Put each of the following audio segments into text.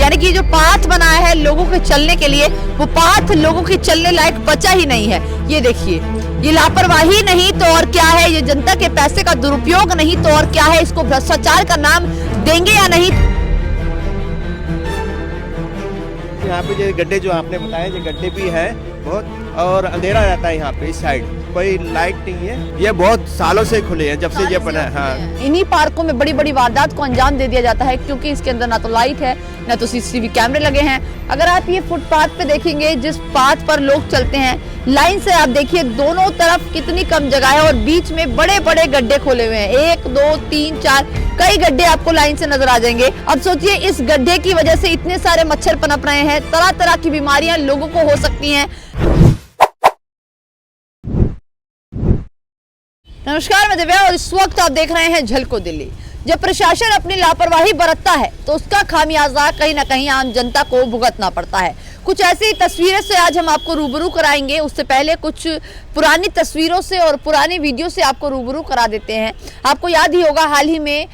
यानी कि जो पाथ बनाया है लोगों के चलने के लिए, वो पाथ लोगों के चलने लायक बचा ही नहीं है। ये देखिए, ये लापरवाही नहीं तो और क्या है, ये जनता के पैसे का दुरुपयोग नहीं तो और क्या है, इसको भ्रष्टाचार का नाम देंगे या नहीं। यहाँ पे जो गड्ढे जो आपने बताए, ये गड्ढे भी है बहुत, और अंधेरा रहता है यहाँ पे। इस साइड कोई लाइट नहीं है। ये बहुत सालों से खुले हैं, जब से ये बना है। हाँ, इन्हीं पार्कों में बड़ी बड़ी वारदात को अंजाम दे दिया जाता है, क्योंकि इसके अंदर ना तो लाइट है ना तो सीसीटीवी कैमरे लगे हैं। अगर आप ये फुटपाथ पे देखेंगे, जिस पाथ पर लोग चलते हैं, लाइन से आप देखिए दोनों तरफ कितनी कम जगह है और बीच में बड़े बड़े गड्ढे खोले हुए हैं। 1 2 3 4 कई गड्ढे आपको लाइन से नजर आ जाएंगे। अब सोचिए, इस गड्ढे की वजह से इतने सारे मच्छर पनप रहे हैं, तरह तरह की बीमारियां लोगों को हो सकती हैं। नमस्कार, मैं दिव्या और इस वक्त आप देख रहे हैं झलको दिल्ली। जब प्रशासन अपनी लापरवाही बरतता है तो उसका खामियाजा कहीं ना कहीं आम जनता को भुगतना पड़ता है। कुछ ऐसी तस्वीरें से आज हम आपको रूबरू कराएंगे। उससे पहले कुछ पुरानी तस्वीरों से और पुरानी वीडियो से आपको रूबरू करा देते हैं। आपको याद ही होगा, हाल ही में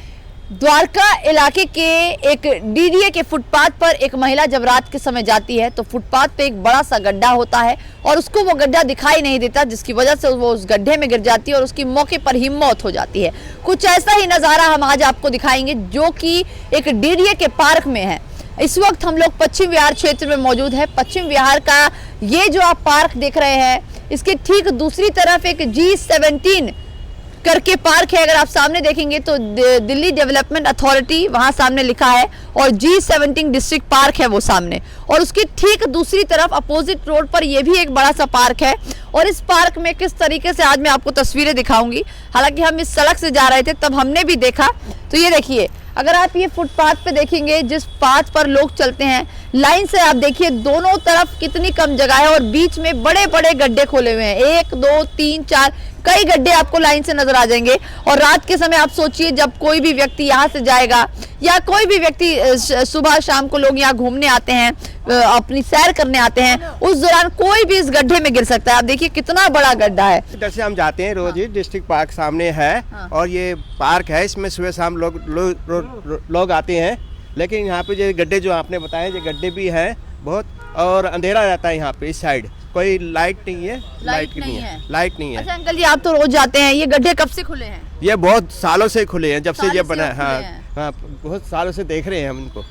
द्वारका इलाके के एक डीडीए के फुटपाथ पर एक महिला जब रात के समय जाती है तो फुटपाथ पे एक बड़ा सा गड्ढा होता है और उसको वो गड्ढा दिखाई नहीं देता, जिसकी वजह से वो उस गड्ढे में गिर जाती है और उसकी मौके पर ही मौत हो जाती है। कुछ ऐसा ही नज़ारा हम आज आपको दिखाएंगे, जो कि एक डीडीए के पार्क में है। इस वक्त हम लोग पश्चिम विहार क्षेत्र में मौजूद है। पश्चिम विहार का ये जो आप पार्क देख रहे हैं, इसके ठीक दूसरी तरफ एक G17 करके पार्क है। अगर आप सामने देखेंगे तो दिल्ली डेवलपमेंट अथॉरिटी वहां सामने लिखा है और G17 डिस्ट्रिक्ट पार्क है वो सामने, और उसकी ठीक दूसरी तरफ अपोजिट रोड पर यह भी एक बड़ा सा पार्क है। और इस पार्क में किस तरीके से आज मैं आपको तस्वीरें दिखाऊंगी। हालांकि हम इस सड़क से जा रहे थे तब हमने भी देखा। तो ये देखिए, अगर आप ये फुटपाथ पे देखेंगे, जिस पाथ पर लोग चलते हैं, लाइन से आप देखिए दोनों तरफ कितनी कम जगह है और बीच में बड़े बड़े गड्ढे खोले हुए हैं। 1 2 3 4 कई गड्ढे आपको लाइन से नजर आ जाएंगे। और रात के समय आप सोचिए, जब कोई भी व्यक्ति यहाँ से जाएगा या कोई भी व्यक्ति सुबह शाम को लोग यहाँ घूमने आते हैं, अपनी सैर करने आते हैं, उस दौरान कोई भी इस गड्ढे में गिर सकता है। आप देखिए कितना बड़ा गड्ढा है। इधर से हम जाते हैं रोज ही। डिस्ट्रिक्ट पार्क सामने है और ये पार्क है, इसमें सुबह शाम लोग आते हैं। लेकिन यहाँ पे जो गड्ढे जो आपने बताए, ये गड्ढे भी है बहुत, और अंधेरा रहता है यहाँ पे। इस साइड कोई लाइट नहीं है। लाइट नहीं है। अच्छा अंकल जी, आप तो रोज जाते हैं, ये गड्ढे कब से खुले हैं? ये बहुत सालों से खुले हैं, जब से ये बना है। हाँ, बहुत सालों से देख रहे हैं हम इनको।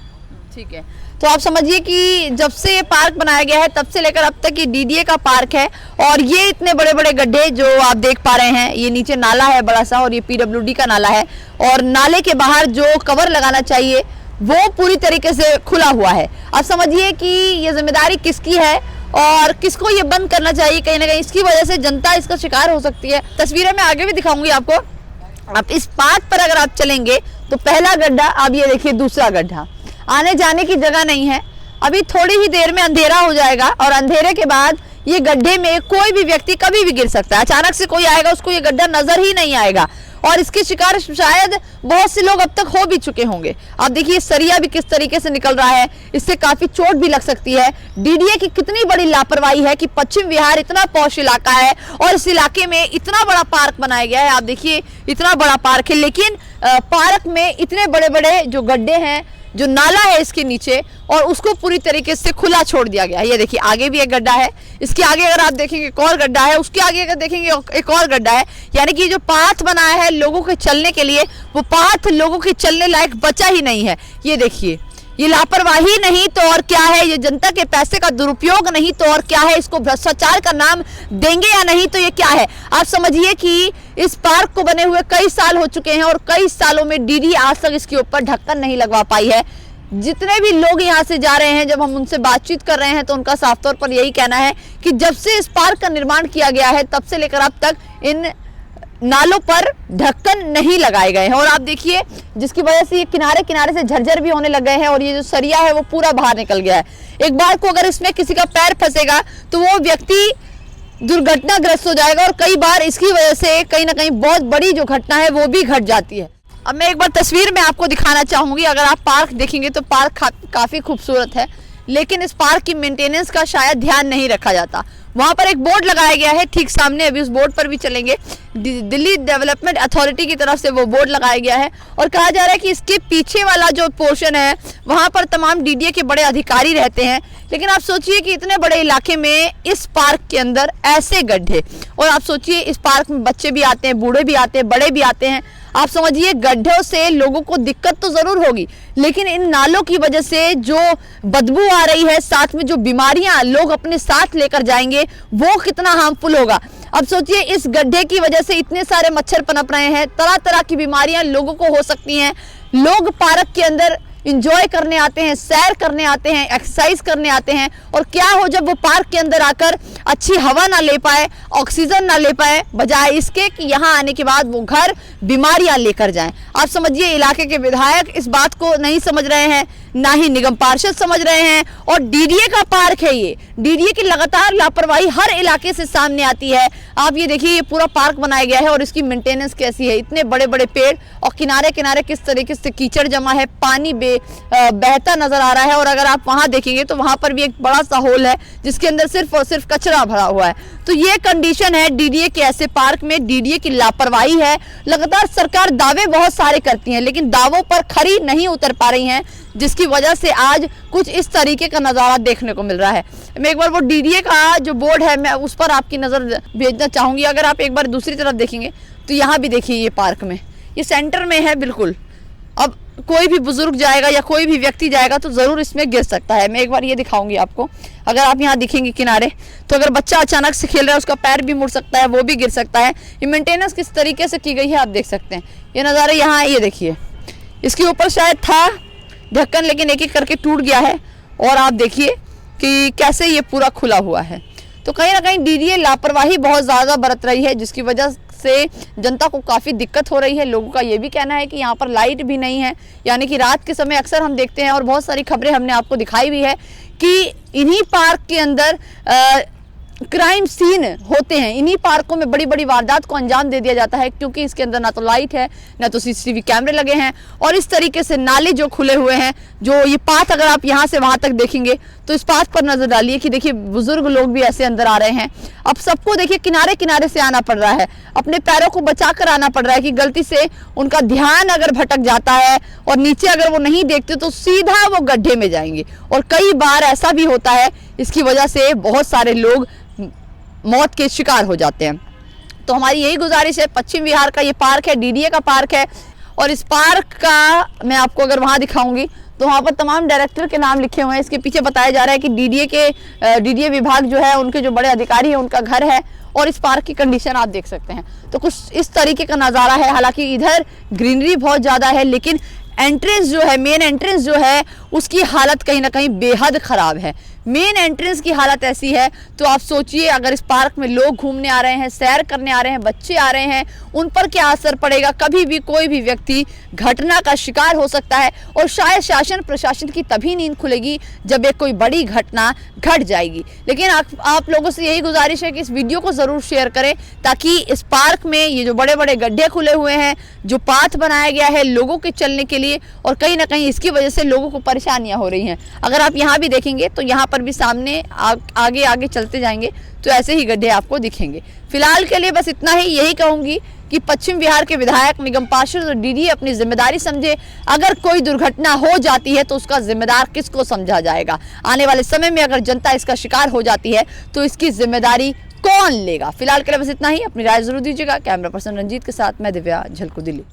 ठीक है, तो आप समझिए कि जब से ये पार्क बनाया गया है तब से लेकर अब तक ये डीडीए का पार्क है। और ये इतने बड़े बड़े गड्ढे जो आप देख पा रहे हैं, ये नीचे नाला है बड़ा सा, और ये पीडब्ल्यूडी का नाला है। और नाले के बाहर जो कवर लगाना चाहिए वो पूरी तरीके से खुला हुआ है। आप समझिए कि ये जिम्मेदारी किसकी है और किसको ये बंद करना चाहिए। कहीं ना कहीं इसकी वजह से जनता इसका शिकार हो सकती है। तस्वीरें मैं आगे भी दिखाऊंगी आपको। आप इस पाथ पर अगर आप चलेंगे तो पहला गड्ढा, अब ये देखिए दूसरा गड्ढा, आने जाने की जगह नहीं है। अभी थोड़ी ही देर में अंधेरा हो जाएगा और अंधेरे के बाद ये गड्ढे में कोई भी व्यक्ति कभी भी गिर सकता है। अचानक से कोई आएगा, उसको ये गड्ढा नजर ही नहीं आएगा और इसके शिकार शायद बहुत से लोग अब तक हो भी चुके होंगे। आप देखिए सरिया भी किस तरीके से निकल रहा है, इससे काफी चोट भी लग सकती है। डीडीए की कितनी बड़ी लापरवाही है कि पश्चिम विहार इतना पॉश इलाका है और इस इलाके में इतना बड़ा पार्क बनाया गया है। आप देखिए इतना बड़ा पार्क है, लेकिन पार्क में इतने बड़े बड़े जो गड्ढे हैं, जो नाला है इसके नीचे, और उसको पूरी तरीके से खुला छोड़ दिया गया है। ये देखिए आगे भी एक गड्ढा है, इसके आगे अगर आप देखेंगे एक और गड्ढा है, उसके आगे अगर देखेंगे एक और गड्ढा है। यानी कि जो पाथ बनाया है लोगों के चलने के लिए, वो पाथ लोगों के चलने लायक बचा ही नहीं है। ये देखिए, ये लापरवाही नहीं तो और क्या है, ये जनता के पैसे का दुरुपयोग नहीं तो और क्या है, इसको भ्रष्टाचार का नाम देंगे या नहीं तो ये क्या है। आप समझिए कि इस पार्क को बने हुए कई साल हो चुके हैं और कई सालों में डीडीए आज तक इसके ऊपर ढक्कन नहीं लगवा पाई है। जितने भी लोग यहाँ से जा रहे हैं, जब हम उनसे बातचीत कर रहे हैं तो उनका साफ तौर पर यही कहना है कि जब से इस पार्क का निर्माण किया गया है तब से लेकर अब तक इन नालों पर ढक्कन नहीं लगाए गए हैं। और आप देखिए, जिसकी वजह से ये किनारे किनारे से झरझर भी होने लग गए हैं और ये जो सरिया है वो पूरा बाहर निकल गया है। एक बार को अगर इसमें किसी का पैर फंसेगा तो वो व्यक्ति दुर्घटनाग्रस्त हो जाएगा और कई बार इसकी वजह से कहीं ना कहीं बहुत बड़ी जो घटना है वो भी घट जाती है। अब मैं एक बार तस्वीर में आपको दिखाना चाहूंगी। अगर आप पार्क देखेंगे तो पार्क काफी खूबसूरत है, लेकिन इस पार्क की मेंटेनेंस का शायद ध्यान नहीं रखा जाता। वहां पर एक बोर्ड लगाया गया है ठीक सामने, अभी उस बोर्ड पर भी चलेंगे। दिल्ली डेवलपमेंट अथॉरिटी की तरफ से वो बोर्ड लगाया गया है और कहा जा रहा है कि इसके पीछे वाला जो पोर्शन है वहां पर तमाम डीडीए के बड़े अधिकारी रहते हैं। लेकिन आप सोचिए कि इतने बड़े इलाके में इस पार्क के अंदर ऐसे गड्ढे, और आप सोचिए इस पार्क में बच्चे भी आते हैं, बूढ़े भी आते हैं, बड़े भी आते हैं। आप समझिए गड्ढों से लोगों को दिक्कत तो जरूर होगी, लेकिन इन नालों की वजह से जो बदबू आ रही है, साथ में जो बीमारियां लोग अपने साथ लेकर जाएंगे, वो कितना हार्मफुल होगा। अब सोचिए इस गड्ढे की वजह से इतने सारे मच्छर पनप रहे हैं, तरह तरह की बीमारियां लोगों को हो सकती हैं। लोग पार्क के अंदर इंजॉय करने आते हैं, सैर करने आते हैं, एक्सरसाइज करने आते हैं, और क्या हो जब वो पार्क के अंदर आकर अच्छी हवा ना ले पाए, ऑक्सीजन ना ले पाए, बजाय इसके कि यहाँ आने के बाद वो घर बीमारियां लेकर जाएं। आप समझिए इलाके के विधायक इस बात को नहीं समझ रहे हैं, ना ही निगम पार्षद समझ रहे हैं, और डीडीए का पार्क है ये। डीडीए की लगातार लापरवाही हर इलाके से सामने आती है। आप ये देखिए, ये पूरा पार्क बनाया गया है और इसकी मेंटेनेंस कैसी है, इतने बड़े बड़े पेड़ और किनारे किनारे किस तरीके से कीचड़ जमा है, पानी बहता नजर आ रहा है। और अगर आप वहां देखेंगे तो वहां पर भी एक बड़ा सा होल है जिसके अंदर सिर्फ और सिर्फ कचरा भरा हुआ है। तो ये कंडीशन है डीडीए के ऐसे पार्क में, डीडीए की लापरवाही है। लगातार सरकार दावे बहुत सारे करती है, लेकिन दावों पर खरी नहीं उतर पा रही हैं, जिसकी वजह से आज कुछ इस तरीके का नज़ारा देखने को मिल रहा है। मैं एक बार वो डीडीए का जो बोर्ड है, मैं उस पर आपकी नज़र भेजना चाहूँगी। अगर आप एक बार दूसरी तरफ देखेंगे तो यहाँ भी देखिए, ये पार्क में, ये सेंटर में है बिल्कुल। अब कोई भी बुजुर्ग जाएगा या कोई भी व्यक्ति जाएगा तो ज़रूर इसमें गिर सकता है। मैं एक बार ये दिखाऊंगी आपको। अगर आप यहाँ दिखेंगे किनारे, तो अगर बच्चा अचानक से खेल रहा है, उसका पैर भी मुड़ सकता है, वो भी गिर सकता है। ये मेंटेनेंस किस तरीके से की गई है आप देख सकते हैं। ये नज़ारे यहाँ, ये देखिए, इसके ऊपर शायद था ढक्कन, लेकिन एक एक करके टूट गया है। और आप देखिए कि कैसे ये पूरा खुला हुआ है। तो कहीं ना कहीं डीडीए लापरवाही बहुत ज़्यादा बरत रही है, जिसकी वजह से जनता को काफ़ी दिक्कत हो रही है। लोगों का ये भी कहना है कि यहाँ पर लाइट भी नहीं है, यानी कि रात के समय अक्सर हम देखते हैं, और बहुत सारी खबरें हमने आपको दिखाई भी है कि इन्हीं पार्क के अंदर क्राइम सीन होते हैं। इन्हीं पार्कों में बड़ी बड़ी वारदात को अंजाम दे दिया जाता है, क्योंकि इसके अंदर ना तो लाइट है, ना तो सीसीटीवी कैमरे लगे हैं, और इस तरीके से नाले जो खुले हुए हैं, जो ये पाथ, अगर आप यहाँ से वहाँ तक देखेंगे तो इस पाथ पर नजर डालिए कि देखिए बुजुर्ग लोग भी ऐसे अंदर आ रहे हैं। अब सबको देखिए किनारे किनारे से आना पड़ रहा है, अपने पैरों को बचा कर आना पड़ रहा है कि गलती से उनका ध्यान अगर भटक जाता है और नीचे अगर वो नहीं देखते तो सीधा वो गड्ढे में जाएंगे। और कई बार ऐसा भी होता है, इसकी वजह से बहुत सारे लोग मौत के शिकार हो जाते हैं। तो हमारी यही गुजारिश है। पश्चिम विहार का ये पार्क है, डीडीए का पार्क है, और इस पार्क का मैं आपको अगर वहाँ दिखाऊंगी तो वहाँ पर तमाम डायरेक्टर के नाम लिखे हुए हैं। इसके पीछे बताया जा रहा है कि डीडीए विभाग जो है, उनके जो बड़े अधिकारी हैं, उनका घर है, और इस पार्क की कंडीशन आप देख सकते हैं। तो कुछ इस तरीके का नज़ारा है। हालांकि इधर ग्रीनरी बहुत ज़्यादा है, लेकिन एंट्रेंस जो है, मेन एंट्रेंस जो है, उसकी हालत कहीं ना कहीं बेहद ख़राब है। मेन एंट्रेंस की हालत ऐसी है, तो आप सोचिए अगर इस पार्क में लोग घूमने आ रहे हैं, सैर करने आ रहे हैं, बच्चे आ रहे हैं, उन पर क्या असर पड़ेगा। कभी भी कोई भी व्यक्ति घटना का शिकार हो सकता है, और शायद शासन प्रशासन की तभी नींद खुलेगी जब एक कोई बड़ी घटना घट जाएगी। लेकिन आप लोगों से यही गुजारिश है कि इस वीडियो को ज़रूर शेयर करें, ताकि इस पार्क में ये जो बड़े बड़े गड्ढे खुले हुए हैं, जो पाथ बनाया गया है लोगों के चलने के लिए, और कहीं ना कहीं इसकी वजह से लोगों को परेशानियां हो रही हैं। अगर आप यहाँ भी देखेंगे तो यहाँ पर भी सामने आगे आगे चलते जाएंगे तो ऐसे ही गड्ढे आपको दिखेंगे। फिलहाल के लिए बस इतना ही। यही कहूंगी कि पश्चिम विहार के विधायक, निगम पार्षद और डीडीए अपनी जिम्मेदारी समझे। अगर कोई दुर्घटना हो जाती है तो उसका जिम्मेदार किसको समझा जाएगा। आने वाले समय में अगर जनता इसका शिकार हो जाती है तो इसकी जिम्मेदारी कौन लेगा। फिलहाल के लिए बस इतना ही। अपनी राय जरूर दीजिएगा। कैमरा पर्सन रंजीत के साथ मैं दिव्या, झलको दिल्ली।